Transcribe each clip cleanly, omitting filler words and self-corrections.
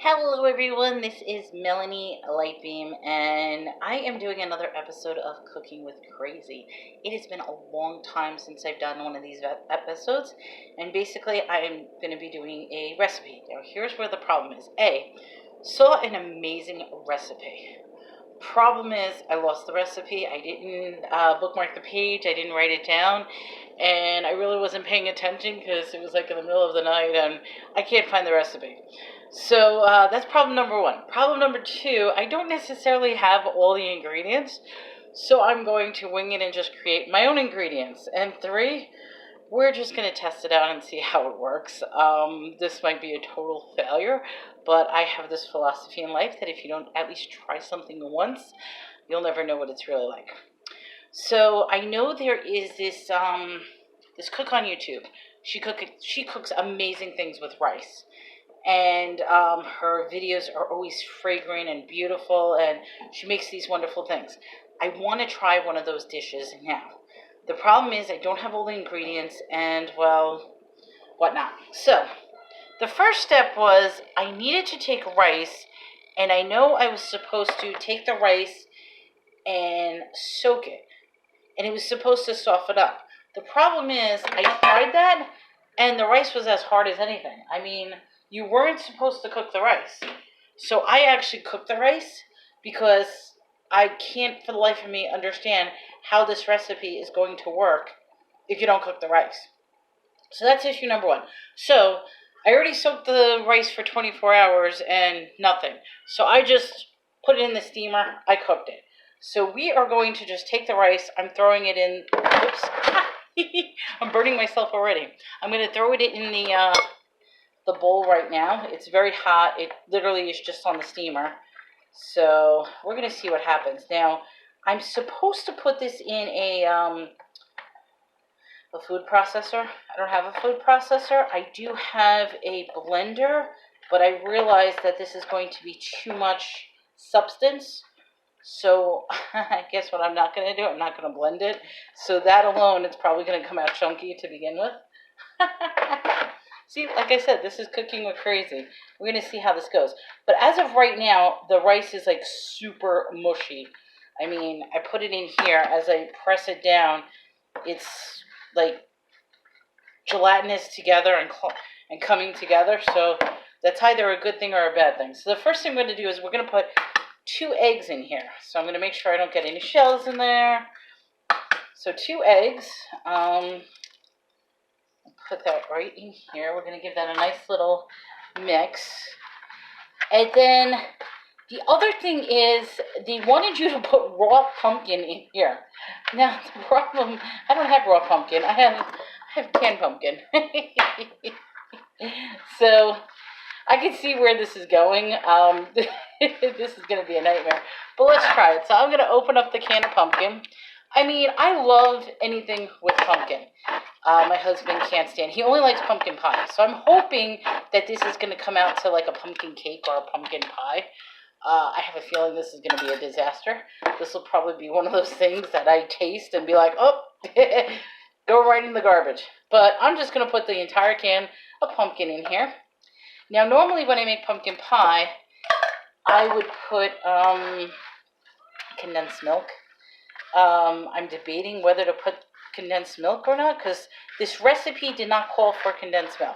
Hello everyone, this is Melanie Lightbeam, and I am doing another episode of Cooking with Crazy. It has been a long time since I've done one of these episodes, and basically I am going to be doing a recipe. Now here's where the problem is. Saw an amazing recipe. Problem is, I lost the recipe. I didn't bookmark the page. I didn't write it down, and I really wasn't paying attention because it was like in the middle of the night, and I can't find the recipe. So that's problem number one. Problem number two, I don't necessarily have all the ingredients, so I'm going to wing it and just create my own ingredients. And three, we're just going to test it out and see how it works. This might be a total failure, but I have this philosophy in life that if you don't at least try something once, you'll never know what it's really like. So I know there is this cook on YouTube. She cooks amazing things with rice. And her videos are always fragrant and beautiful, and she makes these wonderful things. I want to try one of those dishes now. The problem is I don't have all the ingredients and, well, whatnot. So, the first step was I needed to take rice, and I know I was supposed to take the rice and soak it, and it was supposed to soften up. The problem is I tried that, and the rice was as hard as anything. I mean, you weren't supposed to cook the rice. So I actually cooked the rice because I can't for the life of me understand how this recipe is going to work if you don't cook the rice. So that's issue number one. So I already soaked the rice for 24 hours and nothing. So I just put it in the steamer. I cooked it. So we are going to just take the rice. I'm throwing it in. Oops. I'm burning myself already. I'm going to throw it in the bowl right now. It's very hot. It literally is just on the steamer. So we're going to see what happens. Now, I'm supposed to put this in a food processor. I don't have a food processor. I do have a blender, but I realized that this is going to be too much substance. So I guess what I'm not going to do, I'm not going to blend it. So that alone, it's probably going to come out chunky to begin with. See, like I said, this is Cooking with Crazy. We're going to see how this goes. But as of right now, the rice is like super mushy. I mean, I put it in here. As I press it down, it's like gelatinous together and coming together. So that's either a good thing or a bad thing. So the first thing we're going to do is we're going to put 2 eggs in here. So I'm going to make sure I don't get any shells in there. So 2 eggs. Put that right in here. We're going to give that a nice little mix. And then the other thing is they wanted you to put raw pumpkin in here. Now the problem, I don't have raw pumpkin. I have canned pumpkin. So I can see where this is going. This is going to be a nightmare. But let's try it. So I'm going to open up the can of pumpkin. I mean, I love anything with pumpkin. My husband can't stand. He only likes pumpkin pie. So I'm hoping that this is going to come out to like a pumpkin cake or a pumpkin pie. I have a feeling this is going to be a disaster. This will probably be one of those things that I taste and be like, oh, go right in the garbage. But I'm just going to put the entire can of pumpkin in here. Now, normally when I make pumpkin pie, I would put condensed milk. I'm debating whether to put condensed milk or not, because this recipe did not call for condensed milk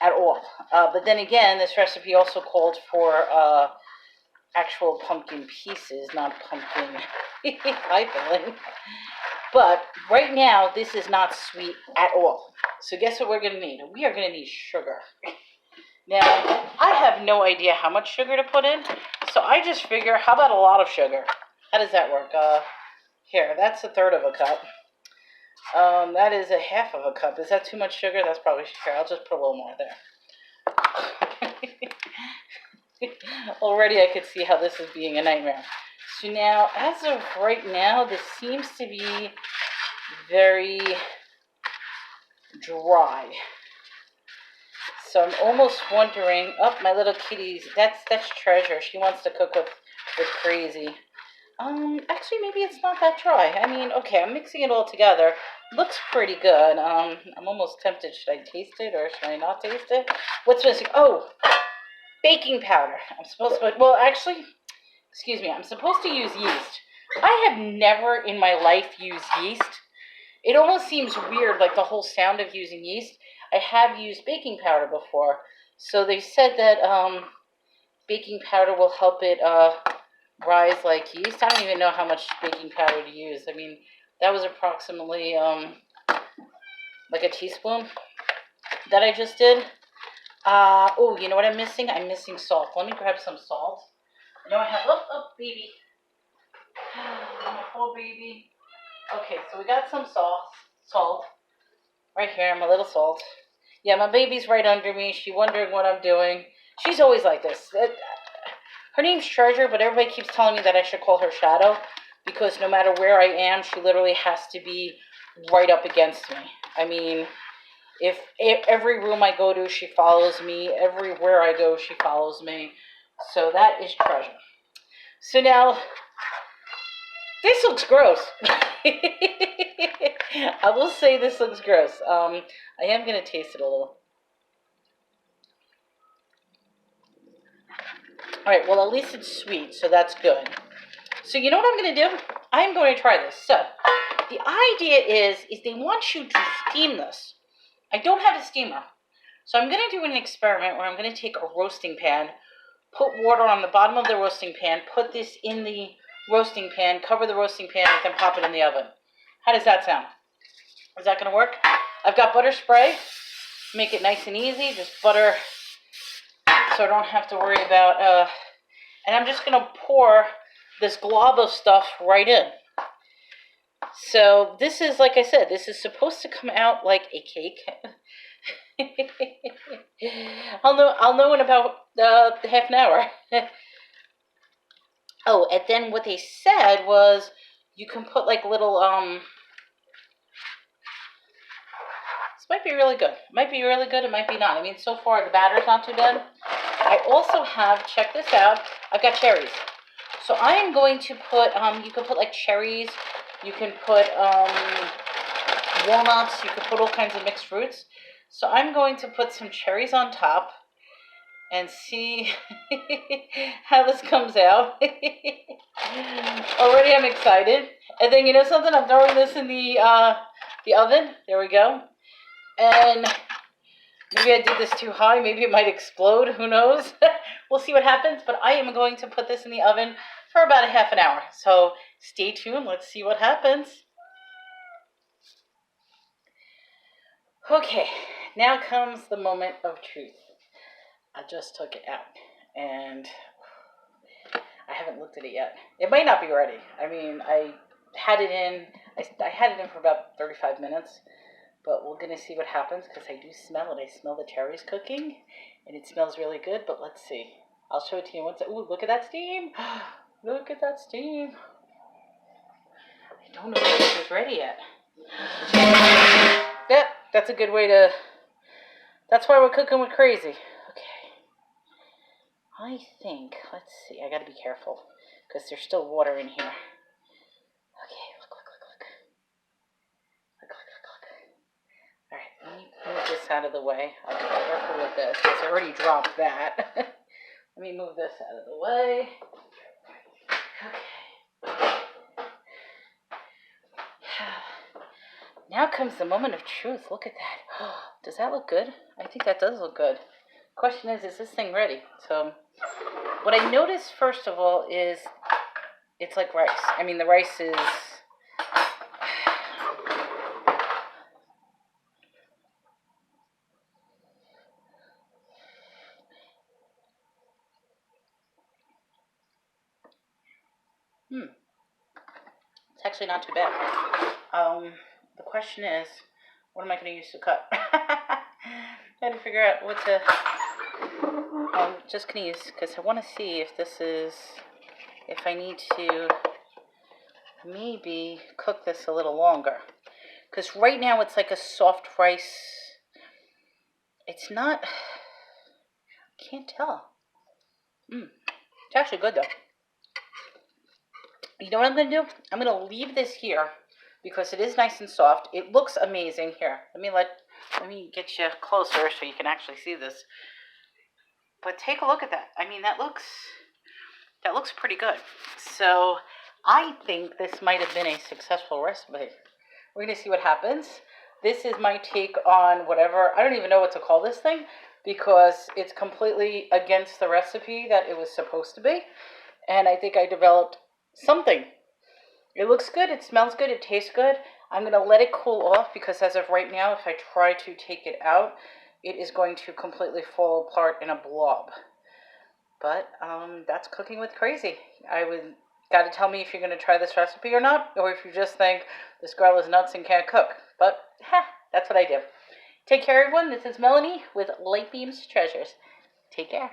at all. But then again, this recipe also called for actual pumpkin pieces, not pumpkin pie filling. But right now, this is not sweet at all. So guess what we're going to need? We are going to need sugar. Now, I have no idea how much sugar to put in, so I just figure, how about a lot of sugar? How does that work? Here, that's 1/3 of a cup. That is 1/2 of a cup. Is that too much sugar? That's probably sugar. I'll just put a little more there. Already I could see how this is being a nightmare. So now, as of right now, this seems to be very dry. So I'm almost wondering, oh, my little kitties, that's Treasure. She wants to cook with Crazy. Actually, maybe it's not that dry. I mean, okay, I'm mixing it all together. Looks pretty good. I'm almost tempted. Should I taste it or should I not taste it? What's missing? Oh, baking powder. I'm supposed to, well, actually, excuse me, I'm supposed to use yeast. I have never in my life used yeast. It almost seems weird, like the whole sound of using yeast. I have used baking powder before. So they said that baking powder will help it rise like yeast. I don't even know how much baking powder to use. I mean, that was approximately like a teaspoon that I just did. Oh, you know what I'm missing? I'm missing salt. Let me grab some salt. I know I have, baby. My poor baby. Okay, so we got some salt. Right here, my little salt. Yeah, my baby's right under me. She's wondering what I'm doing. She's always like this. Her name's Treasure, but everybody keeps telling me that I should call her Shadow because no matter where I am, she literally has to be right up against me. I mean, if every room I go to, she follows me. Everywhere I go, she follows me. So that is Treasure. So now, this looks gross. I will say this looks gross. I am going to taste it a little. Alright, well, at least it's sweet, so that's good. So you know what I'm going to do? I'm going to try this. So, the idea is they want you to steam this. I don't have a steamer. So I'm going to do an experiment where I'm going to take a roasting pan, put water on the bottom of the roasting pan, put this in the roasting pan, cover the roasting pan, and then pop it in the oven. How does that sound? Is that going to work? I've got butter spray. Make it nice and easy. Just butter so I don't have to worry about, and I'm just going to pour this glob of stuff right in. So this is, like I said, this is supposed to come out like a cake. I'll know in about half an hour. Oh, and then what they said was you can put like little, this might be really good. It might be really good, it might be not. I mean, so far the batter's not too bad. I also have, check this out, I've got cherries. So I am going to put, you can put like cherries, you can put walnuts, you can put all kinds of mixed fruits. So I'm going to put some cherries on top and see how this comes out. Already I'm excited. And then you know something, I'm throwing this in the oven. There we go. And maybe I did this too high. Maybe it might explode. Who knows? We'll see what happens. But I am going to put this in the oven for about a half an hour. So stay tuned. Let's see what happens. Okay, now comes the moment of truth. I just took it out. And I haven't looked at it yet. It might not be ready. I mean, I had it in for about 35 minutes. But we're going to see what happens because I do smell it. I smell the cherries cooking, and it smells really good. But let's see. I'll show it to you once. Ooh, look at that steam. Look at that steam. I don't know if this is ready yet. Yep, that's a good way to... That's why we're cooking with crazy. Okay. I think... Let's see. I got to be careful because there's still water in here. Okay, look. Alright, let me move this out of the way. I'll be careful with this because I already dropped that. Let me move this out of the way. Okay. Now comes the moment of truth. Look at that. Does that look good? I think that does look good. Question is this thing ready? So, what I noticed first of all is it's like rice. I mean, the rice is... It's actually not too bad. The question is, what am I going to use to cut? Got to figure out what to... I'm just going to use, because I want to see if this is... If I need to maybe cook this a little longer. Because right now it's like a soft rice. It's not... I can't tell. It's actually good though. You know what I'm going to do? I'm going to leave this here because it is nice and soft. It looks amazing. Here, let me get you closer so you can actually see this. But take a look at that. I mean, that looks pretty good. So I think this might have been a successful recipe. We're going to see what happens. This is my take on whatever. I don't even know what to call this thing because it's completely against the recipe that it was supposed to be. And I think I developed something. It looks good. It smells good. It tastes good. I'm going to let it cool off because as of right now, if I try to take it out, it is going to completely fall apart in a blob. But that's cooking with crazy. I would got to tell me if you're going to try this recipe or not, or if you just think this girl is nuts and can't cook. But that's what I do. Take care, everyone. This is Melanie with Lightbeam's Treasures. Take care.